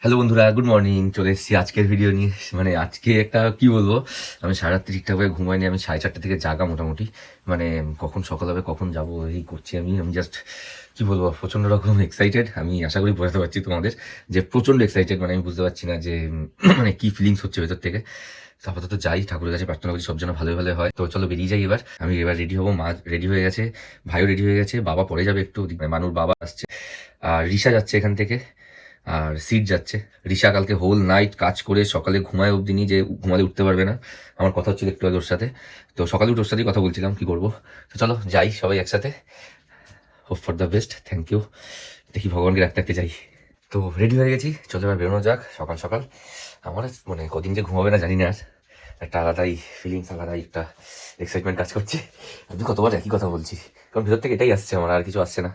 Hello বন্ধুরা, good morning. চলে এসেছি আজকের ভিডিও নিয়ে। মানে আজকে একটা কি বলবো, আমি সারা রাত্রি ঠিকঠাকভাবে ঘুমাইনি। আমি 4:30 থেকে জাগা মোটামুটি। মানে কখন সকাল হবে কখন যাবো এই করছি। আমি জাস্ট কি বলবো, প্রচণ্ড রকম এক্সাইটেড। আমি আশা করি বোঝাতে পারছি তোমাদের যে প্রচণ্ড এক্সাইটেড। মানে আমি বুঝতে পারছি না যে মানে কি ফিলিংস হচ্ছে ভেতর থেকে। তো আপাতত যাই, ঠাকুরের কাছে প্রার্থনা করি সব যেন ভালো ভালো হয়। তো চলো বেরিয়ে যাই এবার। আমি এবার রেডি হবো, মা রেডি হয়ে গেছে, ভাইও রেডি হয়ে গেছে, বাবা পরে যাবে একটু, মানুর বাবা আসছে, আর রিশা যাচ্ছে এখান থেকে, আর সিট যাচ্ছে। রিশা কালকে হোল নাইট কাজ করে সকালে ঘুমায় অবধি নি, যে ঘুমালে উঠতে পারবে না। আমার কথা হচ্ছিল একটু আগে ওর সাথে, তো সকালে উঠে ওর সাথেই কথা বলছিলাম কি করবো। তো চলো যাই সবাই একসাথে। Hope for the best, thank you. দেখি ভগবানকে রাখতে রাখতে যাই। তো রেডি হয়ে গেছি, চলো এবার বেরোনো যাক সকাল সকাল। আমার মানে কদিন যে ঘুমাবে না জানি না, একটা আলাদাই ফিলিংস, আলাদাই একটা এক্সাইটমেন্ট কাজ করছে। আমি কতবার একই কথা বলছি, কারণ ভেতর থেকে এটাই আসছে, আমার আর কিছু আসছে না।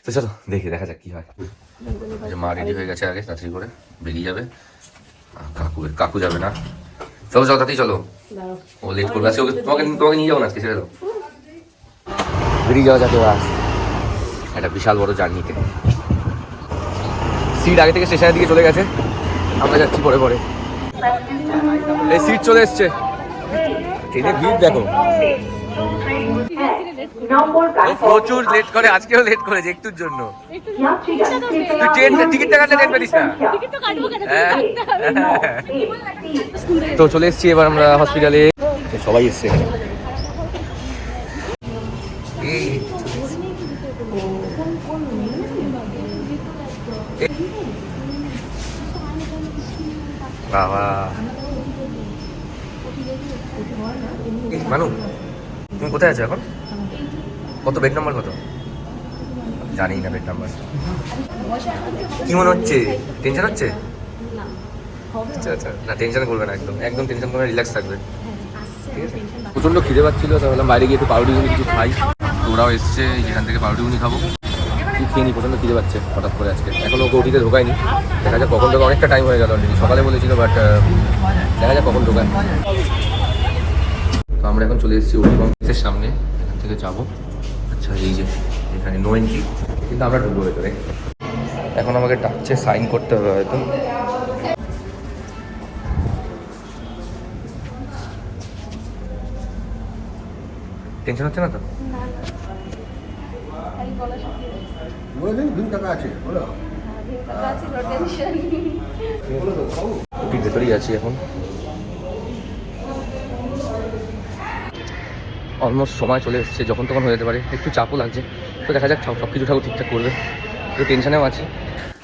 তো চলো দেখা যাক কি হয়। মা রেডি হয়ে গেছে, আগে তাড়াতাড়ি করে বেরিয়ে যাবে। কাকু যাবে না। চলো চলো তাড়াতাড়ি চলো, ও লেট করবে আজকে। তোমাকে তোমাকে নিয়ে যাবো না আজকে, ছেড়ে দাও। বেরিয়ে যাওয়া যাবে আজ একটা বিশাল বড় জার্নিতে। সিট আগে থেকে স্টেশনের দিকে চলে গেছে, আমরা যাচ্ছি পরে পরে। এই সিট চলে এসছে, ট্রেনের ভিড় দেখো। প্রচুর লেট করে, আজকেও লেট করেছে একটুর জন্য। তুই ট্রেন টিকিটটা কাটলে ট্রেন পেলিস না। তো চলে এসছি এবার আমরা হসপিটালে, সবাই এসছে এখানে। বাবা মানু, তুমি কোথায় আছো এখন? কত বেড নাম্বার কত? জানি না বেড নাম্বার। কি মনে হচ্ছে, টেনশন হচ্ছে? আচ্ছা আচ্ছা, না টেনশন করবে না, একদম একদম টেনশন করবে, রিল্যাক্স থাকবে, ঠিক আছে? প্রচণ্ড খিদে পাচ্ছিল, তো ভাবলাম বাইরে গিয়ে একটু পাউরুটি গুনি কিছু খাই। ওরাও এসছে, যেখান থেকে পাউরুটি গুনি খাবো। কি খেয়ে নি, প্রচণ্ড খিদে পাচ্ছে হঠাৎ করে আজকে। এখনও ওকে ওটিতে ঢোকায়নি, দেখা যাক কখন ঢোকা। অনেকটা টাইম হয়ে গেল অলরেডি, সকালে বলেছিল, বাট দেখা যাক কখন ঢোকায়। তো আমরা এখন চলে এসেছি ওটি কমপ্লেক্সের সামনে, এখান থেকে যাবো। আচ্ছা এই যে এখানে নো এন্ট্রি, কিন্তু আমরা ঢুকবো ভেতরে। এখন আমাকে ডাকছে, সাইন করতে হবে হয়তো। টেনশন হচ্ছে না তো? ওটির ভেতরেই আছি এখন। অলমোস্ট সময় চলে এসছে, যখন তখন হয়ে যেতে পারে, একটু চাপও লাগছে। তো দেখা যাক, সব কিছু ঠাকুর ঠিকঠাক করবে, একটু টেনশনেও আছে।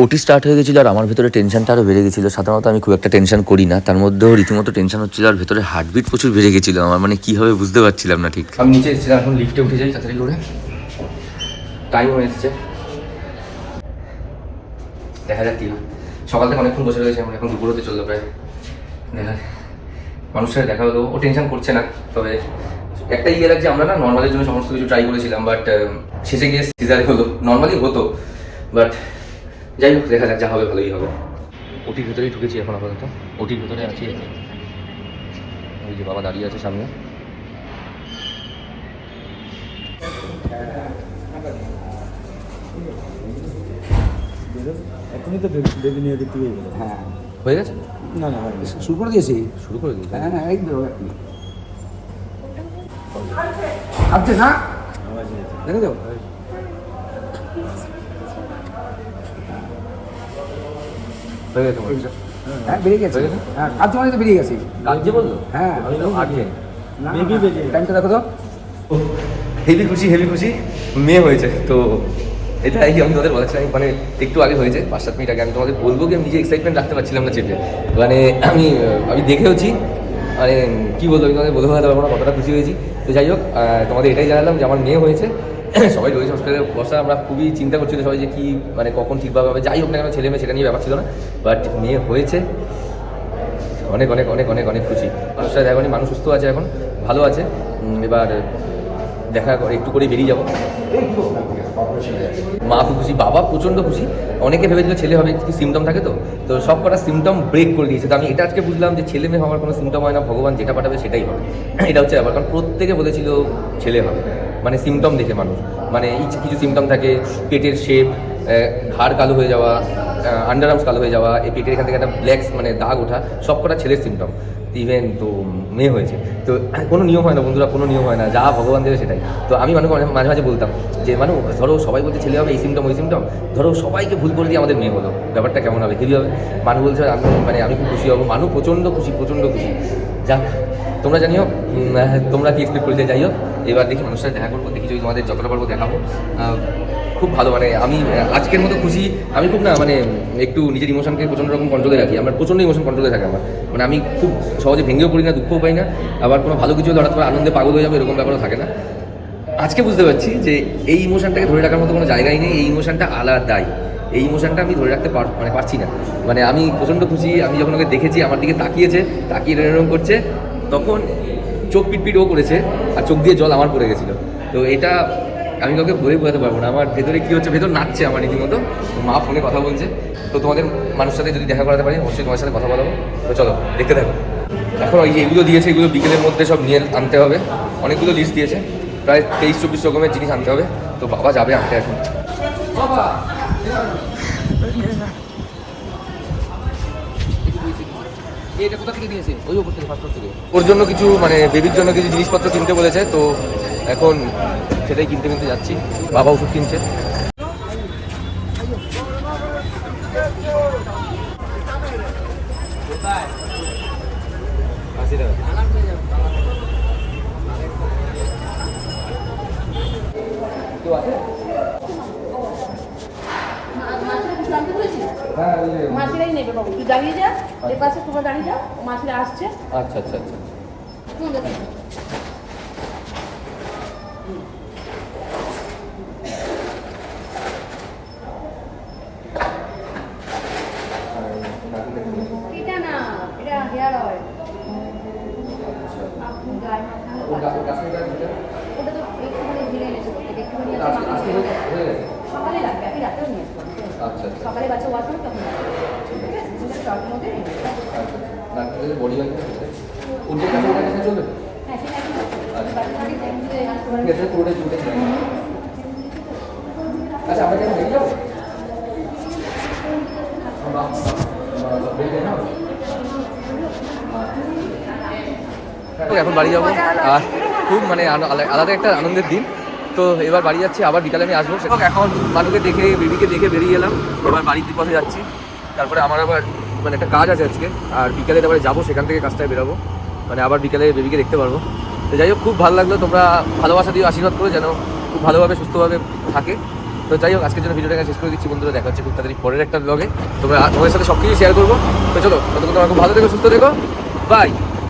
ওটি স্টার্ট হয়ে গেছিলো, আর আমার ভেতরে টেনশনটা আরও বেড়ে গেছিলো। সাধারণত আমি খুব একটা টেনশন করি না, তার মধ্যেও রীতিমতো টেনশন হচ্ছিলো, আর ভেতরে হার্টবিট প্রচুর বেড়ে গেছিলো আমার। মানে কী হবে বুঝতে পারছিলাম না ঠিক। আমি নিচে এসেছিলাম, এখন লিফটে উঠে যাই তাড়াতাড়ি করে, টাইম হয়ে এসছে। দেখা যাক কী হয়। সকাল থেকে অনেকক্ষণ বসে রয়েছে, আমার এখন দুপুর হতে চললো প্রায়। দেখা মানুষের সাথে দেখা হলো, ও টেনশন করছে না। তবে একটা ইয়ে লাগছে, আমরা না নর্মালের জন্য সমস্ত কিছু ট্রাই করেছিলাম, বাট শেষে গিয়ে সিজারে হলো। নর্মালি হতো, বাট যাই হোক, দেখা যাক, যা হবে ভালোই হবে। ওটির ভেতরেই ঢুকেছি এখন আপাতত, ওটির ভেতরে আছি। ওই যে বাবা দাঁড়িয়ে আছে সামনে। এখনই তো বেবি নিয়ে দেখতে গিয়ে গেলো। হ্যাঁ হয়ে গেছে, না না শুরু করে দিয়েছি। শুরু করে দিয়েছি। হ্যাঁ হ্যাঁ একদম আচ্ছা না দেখে যাও। হয়ে গেছে, হ্যাঁ বেরিয়ে গেছে। হ্যাঁ কাজ মানে তো বেরিয়ে গেছে। কাজে বললো? হ্যাঁ আগে বেবি বেরিয়ে টাইমটা দেখো তো। হেভি খুশি, হেভি খুশি, মেয়ে হয়েছে। তো এটাই আমি তোমাদের বলেছিলাম, মানে একটু আগে হয়েছে, 5-7 মিনিট আগে। আমি তোমাদের বলবো কি, আমি নিজে এক্সাইটমেন্ট রাখতে পারছিলাম না চেপে। মানে আমি দেখেওছি, মানে কী বলবো, আমি তোমাদের বলে বোঝাতে পারবো না কতটা খুশি হয়েছি। তো যাই হোক, তোমাদের এটাই জানালাম যে আমার মেয়ে হয়েছে। সবাই রয়েছে হসপিটালে বসা, আমরা খুবই চিন্তা করছিল সবাই যে কী মানে কখন ঠিকভাবে হবে। যাই হোক না কেন, ছেলে মেয়ে সেটা নিয়ে ব্যাপার ছিল না, বাট মেয়ে হয়েছে। অনেক অনেক অনেক অনেক অনেক খুশি। মানুষের সাথে এখন মানুষ সুস্থ আছে, এখন ভালো আছে। এবার দেখা একটু করেই বেরিয়ে যাবো। মা খুব খুশি, বাবা প্রচণ্ড খুশি। অনেকে ভেবেছিল ছেলে হবে, কিছু সিমটম থাকে, তো সব কটা সিমটম ব্রেক করে দিয়েছে। তো আমি এটা আজকে বুঝলাম যে ছেলে মেয়ে হওয়ার কোনো সিমটম হয় না, ভগবান যেটা পাঠাবে সেটাই হবে। এটা হচ্ছে ব্যাপার, কারণ প্রত্যেকে বলেছিল ছেলে হবে, মানে সিমটম দেখে মানুষ, মানে কিছু সিমটম থাকে, পেটের শেপ, ঘাড় কালো হয়ে যাওয়া, আন্ডার আর্মস কালো হয়ে যাওয়া, এই পেটের এখান থেকে একটা ব্ল্যাক মানে দাগ ওঠা, সব কটা ছেলের সিমটম। ইভেন তো মেয়ে হয়েছে, তো কোনো নিয়ম হয় না বন্ধুরা, কোনো নিয়ম হয় না, যা ভগবান দেবে সেটাই। তো আমি মাঝে মাঝে বলতাম যে ধরো সবাই বলছে ছেলে হবে এই সিমটম ওই সিমটম, ধরো সবাইকে ভুল করে দিয়ে আমাদের মেয়ে হলো, ব্যাপারটা কেমন হবে, হেভি হবে। বলছে আমি খুব খুশি হবো, প্রচণ্ড খুশি। যাক, তোমরা জানিও তোমরা কি এক্সপেক্ট করতে। যাই হোক, এবার দেখি মানুষের সাথে দেখা করবো, দেখি যদি তোমাদের যতটা পারবো দেখাবো। খুব ভালো, আমি আজকের মতো খুশি। আমি খুব একটু নিজের ইমোশনকে প্রচণ্ড রকম কন্ট্রোলে রাখি, আমার প্রচণ্ড ইমোশন কন্ট্রোলে থাকে আমার, আমি খুব সহজে ভেঙেও পড়ি না, দুঃখও পাই না, আবার কোনো ভালো কিছু হলে হঠাৎ করে আনন্দে পাগল হয়ে যাবে এরকম ব্যাপারও থাকে না। আজকে বুঝতে পারছি যে এই ইমোশনটাকে ধরে রাখার মতো কোনো জায়গাই নেই, এই ইমোশনটা আলাদাই, এই ইমোশনটা আমি ধরে রাখতে পারছি না। আমি প্রচণ্ড খুশি। আমি যখন ওকে দেখেছি, আমার দিকে তাকিয়ে এরকম করছে, তখন চোখ পিটপিট ও করেছে, আর চোখ দিয়ে জল আমার পড়ে গেছিলো। তো এটা আমি কাউকে বলে বোঝাতে পারবো না, আমার ভেতরে কী হচ্ছে, ভেতর নাচছে আমার রীতিমতো। মা ফোনে কথা বলছে, তো তোমাদের মানুষের সাথে যদি দেখা করাতে পারি অবশ্যই তোমার সাথে কথা বলাবো। তো চলো দেখতে থাকো। এখন ওই যে এগুলো দিয়েছে, এগুলো বিকেলের মধ্যে সব নিয়ে আনতে হবে, অনেকগুলো লিস্ট দিয়েছে, প্রায় 23-24 রকমের জিনিস আনতে হবে। তো বাবা যাবে আনতে এখন। বাবা এটা কোথা থেকে দিয়েছে? ওই ওপর থেকে, ফার্স্ট থেকে। ওর জন্য কিছু বেবির জন্য কিছু জিনিসপত্র কিনতে বলেছে, তো এখন সেটাই কিনতে যাচ্ছি। বাবা ওষুধ কিনছে। মাসিরাই নেবে বাবু, তুই দাঁড়িয়ে যা, এর পাশে তোমরা দাঁড়িয়ে যাও, মাসিরা আসছে। আচ্ছা। এটা না, এটা হেয়ার অয়েল। আপনি গায়ে মাখানো ওটা তো একটুখানি ঢিলে এনেছে, একটুখানি সকালে লাগবে, আপনি রাতেও নিয়ে আসবেন। আচ্ছা। সকালে বাচ্চা ওয়াশ হবে তখন ঠিক আছে, শর্টের মধ্যে বডি ওয়াইজ ওর যে কাছে চলবে। হ্যাঁ সেটা কি আচ্ছা, আমরা কেন বেরিয়ে যাবো? এখন বাড়ি যাবো, আর খুব আলাদা একটা আনন্দের দিন। তো এবার বাড়ি যাচ্ছি, আবার বিকালে আমি আসবো। এখন মানুষকে দেখে, বেবিকে দেখে বেরিয়ে এলাম, এবার বাড়ির পথে যাচ্ছি। তারপরে আমার আবার একটা কাজ আছে আজকে, আর বিকালে তারপরে যাবো, সেখান থেকে কাজটায় বেরোবো, আবার বিকালে বেবিকে দেখতে পারবো। তো যাই হোক, খুব ভালো লাগলো। তোমরা ভালোবাসা দিয়ে আশীর্বাদ করো যেন খুব ভালোভাবে সুস্থভাবে থাকে। তো যাই হোক, আজকের জন্য ভিডিওটাকে শেষ করে দিচ্ছি বন্ধুরা। দেখা হচ্ছে খুব তাড়াতাড়ি পরের একটা ব্লগে, তোমাদের সাথে সব কিছু শেয়ার করবো। তো চলো, ততক্ষণ তোমরা খুব ভালো থেকো, সুস্থ থেকো, বাই।